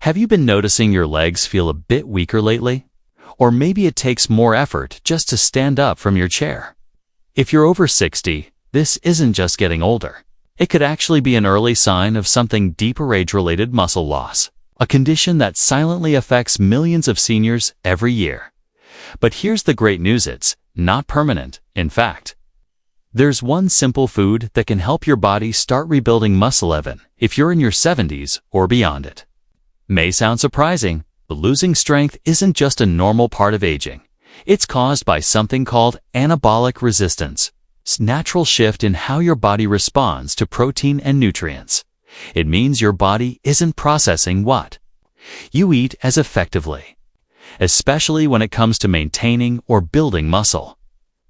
Have you been noticing your legs feel a bit weaker lately? Or maybe it takes more effort just to stand up from your chair. If you're over 60, this isn't just getting older. It could actually be an early sign of something deeper: age-related muscle loss, a condition that silently affects millions of seniors every year. But here's the great news: it's not permanent. In fact, there's one simple food that can help your body start rebuilding muscle even if you're in your 70s or beyond. It may sound surprising, but losing strength isn't just a normal part of aging. It's caused by something called anabolic resistance. It's a natural shift in how your body responds to protein and nutrients. It means your body isn't processing what you eat as effectively, especially when it comes to maintaining or building muscle.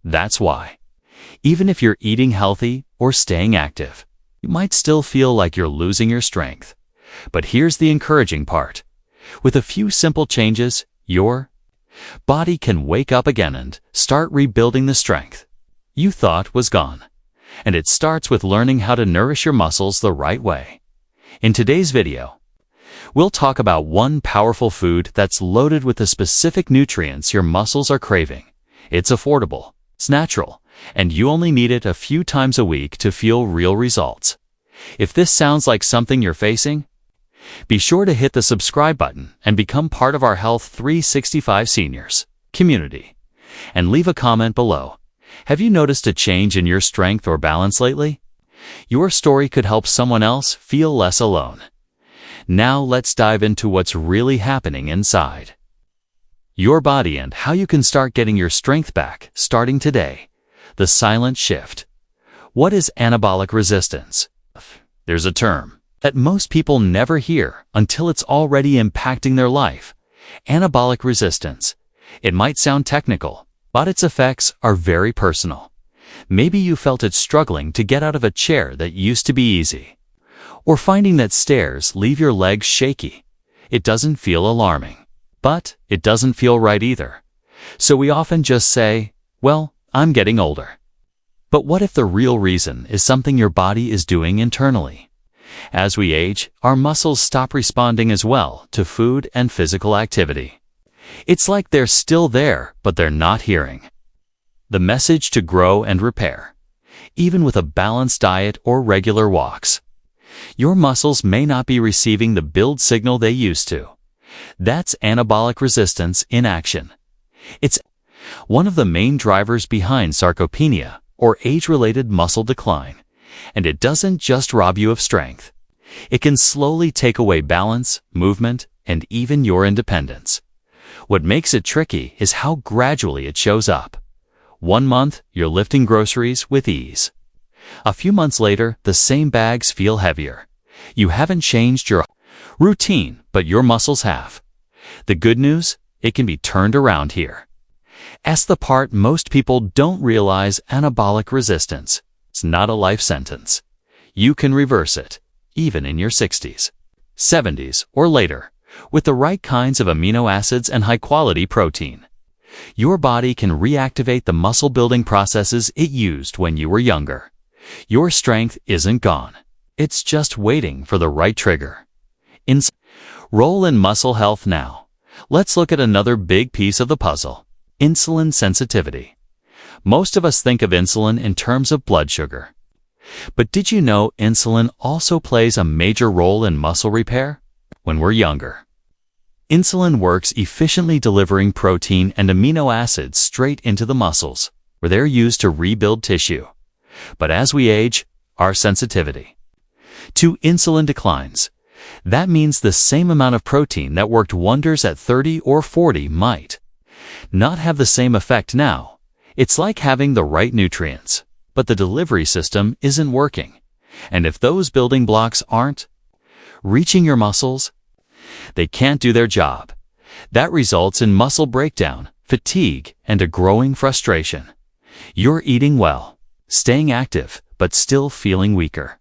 That's why, even if you're eating healthy or staying active, you might still feel like you're losing your strength. But here's the encouraging part. With a few simple changes, your body can wake up again and start rebuilding the strength you thought was gone. And it starts with learning how to nourish your muscles the right way. In today's video, we'll talk about one powerful food that's loaded with the specific nutrients your muscles are craving. It's affordable, it's natural, and you only need it a few times a week to feel real results. If this sounds like something you're facing, be sure to hit the subscribe button and become part of our Health 365 Seniors community. And leave a comment below. Have you noticed a change in your strength or balance lately? Your story could help someone else feel less alone. Now let's dive into what's really happening inside your body and how you can start getting your strength back starting today. The silent shift. What is anabolic resistance? There's a term that most people never hear until it's already impacting their life. Anabolic resistance. It might sound technical, but its effects are very personal. Maybe you felt it struggling to get out of a chair that used to be easy, or finding that stairs leave your legs shaky. It doesn't feel alarming, but it doesn't feel right either. So we often just say, well, I'm getting older. But what if the real reason is something your body is doing internally? As we age, our muscles stop responding as well to food and physical activity. It's like they're still there, but they're not hearing the message to grow and repair. Even with a balanced diet or regular walks, your muscles may not be receiving the build signal they used to. That's anabolic resistance in action. It's one of the main drivers behind sarcopenia, or age-related muscle decline. And it doesn't just rob you of strength. It can slowly take away balance, movement, and even your independence. What makes it tricky is how gradually it shows up. 1 month, you're lifting groceries with ease. A few months later, the same bags feel heavier. You haven't changed your routine, but your muscles have. The good news? It can be turned around here. That's the part most people don't realize: anabolic resistance. It's not a life sentence. You can reverse it, even in your 60s, 70s, or later, with the right kinds of amino acids and high-quality protein. Your body can reactivate the muscle-building processes it used when you were younger. Your strength isn't gone. It's just waiting for the right trigger. Role in muscle health now. Let's look at another big piece of the puzzle: insulin sensitivity. Most of us think of insulin in terms of blood sugar. But did you know insulin also plays a major role in muscle repair? When we're younger, insulin works efficiently delivering protein and amino acids straight into the muscles, where they're used to rebuild tissue. But as we age, our sensitivity to insulin declines. That means the same amount of protein that worked wonders at 30 or 40 might not have the same effect now. It's like having the right nutrients, but the delivery system isn't working. And if those building blocks aren't reaching your muscles, they can't do their job. That results in muscle breakdown, fatigue, and a growing frustration. You're eating well, staying active, but still feeling weaker.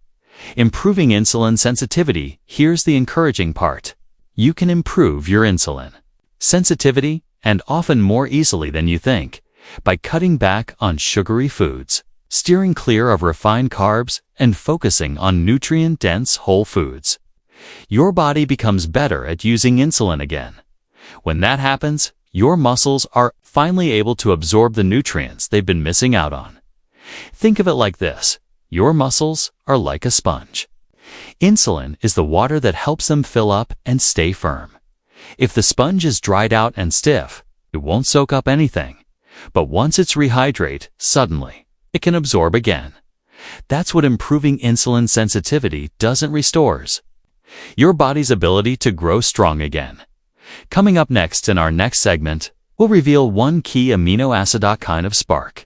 Improving insulin sensitivity. Here's the encouraging part. You can improve your insulin sensitivity, and often more easily than you think, by cutting back on sugary foods, steering clear of refined carbs, and focusing on nutrient-dense whole foods. Your body becomes better at using insulin again. When that happens, your muscles are finally able to absorb the nutrients they've been missing out on. Think of it like this: your muscles are like a sponge. Insulin is the water that helps them fill up and stay firm. If the sponge is dried out and stiff, it won't soak up anything. But once it's rehydrated, suddenly, it can absorb again. That's what improving insulin sensitivity doesn't restores: your body's ability to grow strong again. Coming up next in our next segment, we'll reveal one key amino acid kind of spark,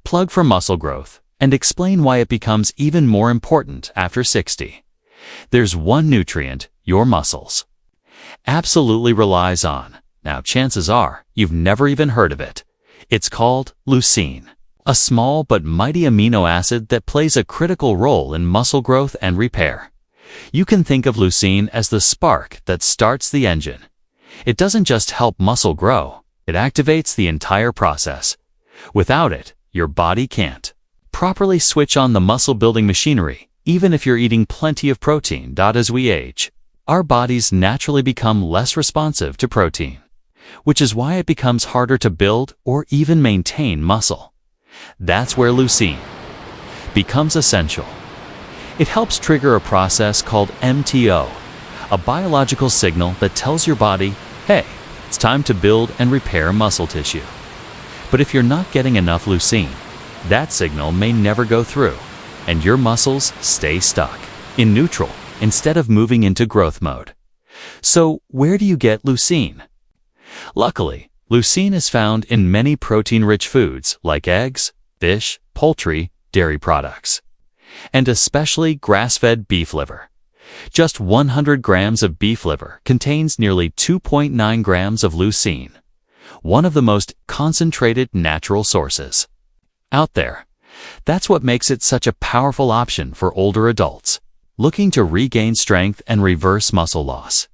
plug for muscle growth, and explain why it becomes even more important after 60. There's one nutrient your muscles absolutely relies on. Now, chances are you've never even heard of it. It's called leucine, a small but mighty amino acid that plays a critical role in muscle growth and repair. You can think of leucine as the spark that starts the engine. It doesn't just help muscle grow, it activates the entire process. Without it, your body can't properly switch on the muscle-building machinery, even if you're eating plenty of protein. As we age, our bodies naturally become less responsive to protein, which is why it becomes harder to build or even maintain muscle. That's where leucine becomes essential. It helps trigger a process called MTO, a biological signal that tells your body, hey, it's time to build and repair muscle tissue. But if you're not getting enough leucine, that signal may never go through, and your muscles stay stuck in neutral instead of moving into growth mode. So, where do you get leucine? Luckily, leucine is found in many protein-rich foods like eggs, fish, poultry, dairy products, and especially grass-fed beef liver. Just 100 grams of beef liver contains nearly 2.9 grams of leucine, one of the most concentrated natural sources out there. That's what makes it such a powerful option for older adults looking to regain strength and reverse muscle loss.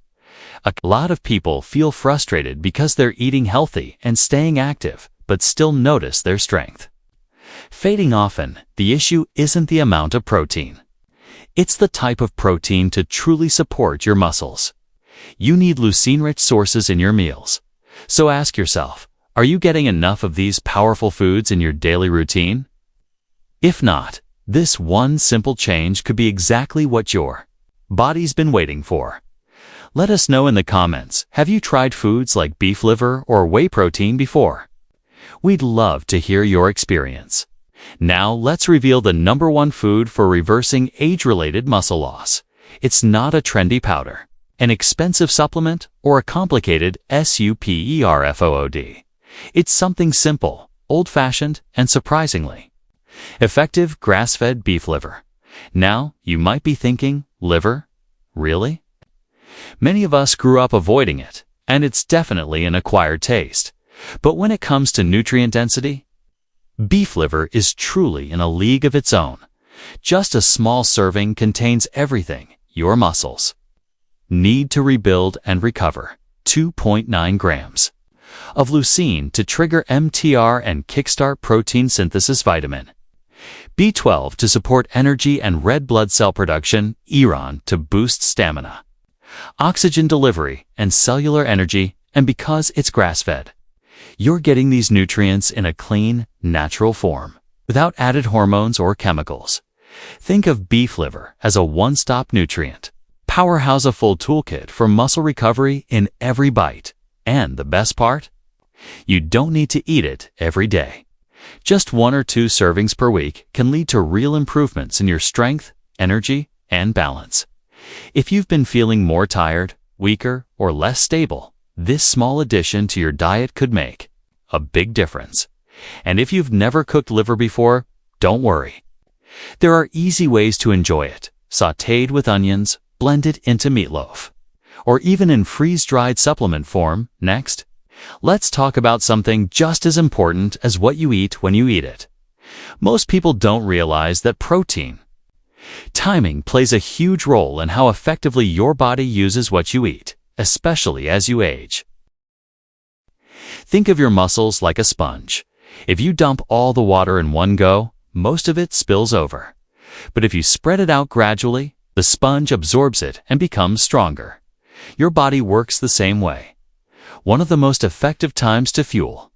A lot of people feel frustrated because they're eating healthy and staying active, but still notice their strength fading often. The issue isn't the amount of protein. It's the type of protein to truly support your muscles. You need leucine-rich sources in your meals. So ask yourself, are you getting enough of these powerful foods in your daily routine? If not, this one simple change could be exactly what your body's been waiting for. Let us know in the comments, have you tried foods like beef liver or whey protein before? We'd love to hear your experience. Now let's reveal the #1 food for reversing age-related muscle loss. It's not a trendy powder, an expensive supplement, or a complicated superfood. It's something simple, old-fashioned, and surprisingly effective: grass-fed beef liver. Now, you might be thinking, liver? Really? Many of us grew up avoiding it, and it's definitely an acquired taste. But when it comes to nutrient density, beef liver is truly in a league of its own. Just a small serving contains everything your muscles need to rebuild and recover: 2.9 grams of leucine to trigger MTR and kickstart protein synthesis, vitamin B12 to support energy and red blood cell production, iron to boost stamina, oxygen delivery, and cellular energy. And because it's grass-fed, you're getting these nutrients in a clean, natural form, without added hormones or chemicals. Think of beef liver as a one-stop nutrient powerhouse, a full toolkit for muscle recovery in every bite. And the best part? You don't need to eat it every day. Just 1 or 2 servings per week can lead to real improvements in your strength, energy, and balance. If you've been feeling more tired, weaker, or less stable, this small addition to your diet could make a big difference. And if you've never cooked liver before, don't worry. There are easy ways to enjoy it: sautéed with onions, blended into meatloaf, or even in freeze-dried supplement form. Next, let's talk about something just as important as what you eat when you eat it. Most people don't realize that protein timing plays a huge role in how effectively your body uses what you eat, especially as you age. Think of your muscles like a sponge. If you dump all the water in one go, most of it spills over. But if you spread it out gradually, The sponge absorbs it and becomes stronger. Your body works the same way. One of the most effective times to fuel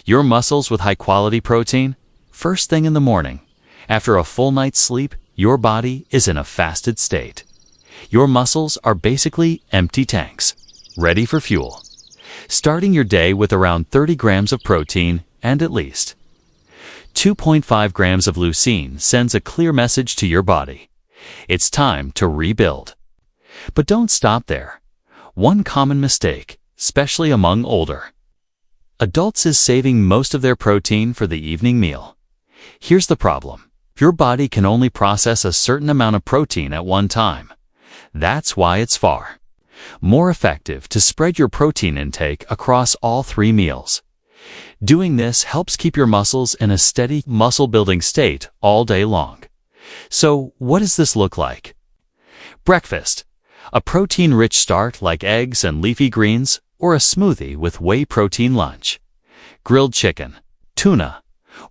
your muscles with high-quality protein, first thing in the morning. After a full night's sleep, your body is in a fasted state. Your muscles are basically empty tanks, ready for fuel. Starting your day with around 30 grams of protein and at least 2.5 grams of leucine sends a clear message to your body. It's time to rebuild. But don't stop there. One common mistake, especially among older adults, is saving most of their protein for the evening meal. Here's the problem. Your body can only process a certain amount of protein at one time. That's why it's far more effective to spread your protein intake across all 3 meals. Doing this helps keep your muscles in a steady muscle-building state all day long. So, what does this look like? Breakfast. A protein-rich start like eggs and leafy greens, or a smoothie with whey protein lunch. Grilled chicken, tuna,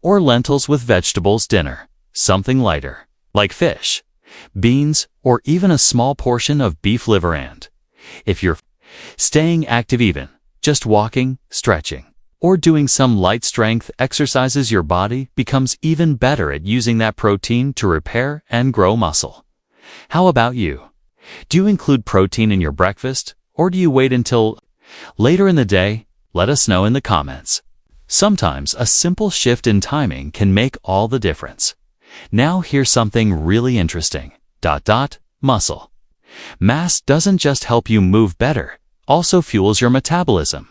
or lentils with vegetables dinner. Something lighter, like fish, beans, or even a small portion of beef liver. And if you're staying active, even just walking, stretching, or doing some light strength exercises, your body becomes even better at using that protein to repair and grow muscle. How about you? Do you include protein in your breakfast, or do you wait until later in the day? Let us know in the comments. Sometimes a simple shift in timing can make all the difference. Now here's something really interesting. Muscle mass doesn't just help you move better, also fuels your metabolism.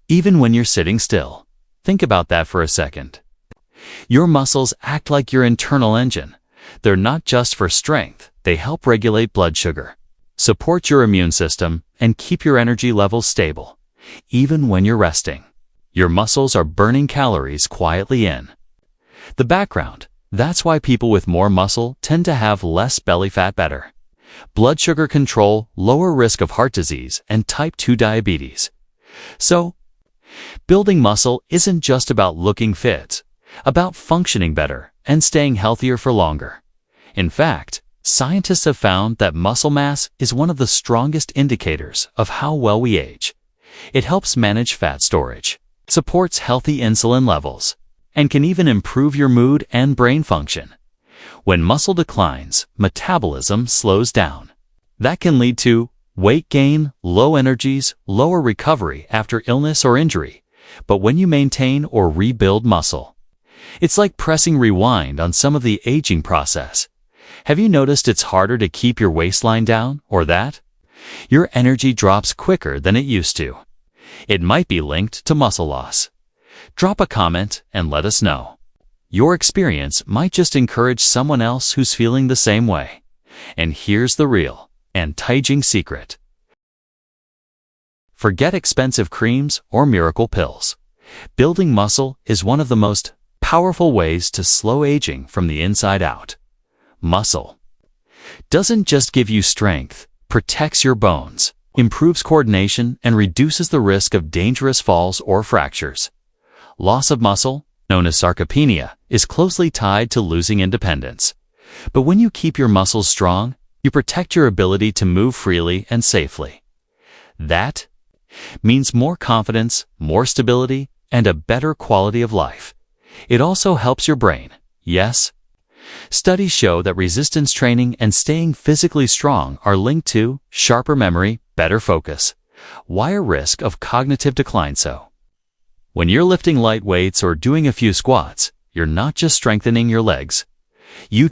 Even when you're sitting still. Think about that for a second. Your muscles act like your internal engine. They're not just for strength, they help regulate blood sugar, support your immune system, and keep your energy levels stable. Even when you're resting, your muscles are burning calories quietly in the background. That's why people with more muscle tend to have less belly fat, better blood sugar control, lower risk of heart disease, and type 2 diabetes. So, building muscle isn't just about looking fit, about functioning better and staying healthier for longer. In fact, scientists have found that muscle mass is one of the strongest indicators of how well we age. It helps manage fat storage, supports healthy insulin levels, and can even improve your mood and brain function. When muscle declines, metabolism slows down. That can lead to weight gain, low energies, lower recovery after illness or injury. But when you maintain or rebuild muscle, it's like pressing rewind on some of the aging process. Have you noticed it's harder to keep your waistline down, or that your energy drops quicker than it used to? It might be linked to muscle loss. Drop a comment and let us know. Your experience might just encourage someone else who's feeling the same way. And here's the real anti-aging secret. Forget expensive creams or miracle pills. Building muscle is one of the most powerful ways to slow aging from the inside out. Muscle doesn't just give you strength, protects your bones, improves coordination, and reduces the risk of dangerous falls or fractures. Loss of muscle, known as sarcopenia, is closely tied to losing independence. But when you keep your muscles strong, you protect your ability to move freely and safely. That means more confidence, more stability, and a better quality of life. It also helps your brain. Yes, studies show that resistance training and staying physically strong are linked to sharper memory, better focus, higher risk of cognitive decline. So, when you're lifting light weights or doing a few squats, you're not just strengthening your legs. You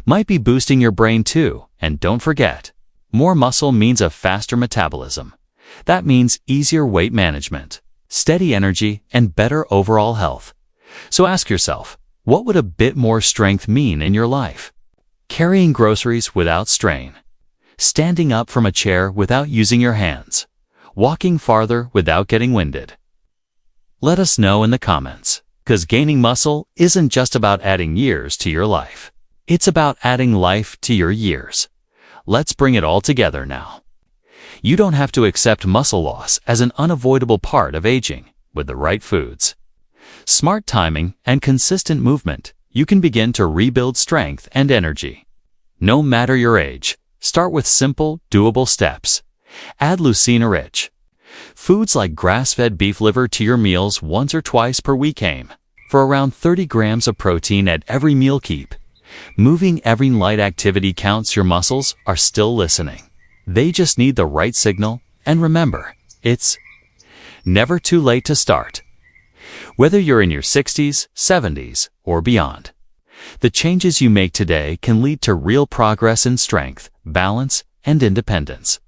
might be boosting your brain too. And don't forget, more muscle means a faster metabolism. That means easier weight management, steady energy, and better overall health. So ask yourself, what would a bit more strength mean in your life? Carrying groceries without strain, standing up from a chair without using your hands, walking farther without getting winded. Let us know in the comments, because gaining muscle isn't just about adding years to your life. It's about adding life to your years. Let's bring it all together now. You don't have to accept muscle loss as an unavoidable part of aging. With the right foods, smart timing, and consistent movement, you can begin to rebuild strength and energy. No matter your age, start with simple, doable steps. Add leucine-rich foods like grass-fed beef liver to your meals once or twice per week. Aim for around 30 grams of protein at every meal. Keep moving. Every light activity counts. Your muscles are still listening. They just need the right signal. And remember, it's never too late to start. Whether you're in your 60s, 70s, or beyond, the changes you make today can lead to real progress in strength, balance, and independence.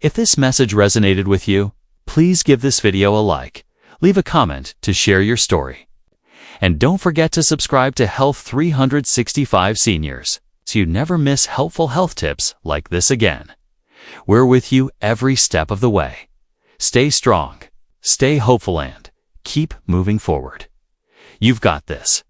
If this message resonated with you, please give this video a like, leave a comment to share your story. And don't forget to subscribe to Health 365 Seniors so you never miss helpful health tips like this again. We're with you every step of the way. Stay strong, stay hopeful, and keep moving forward. You've got this.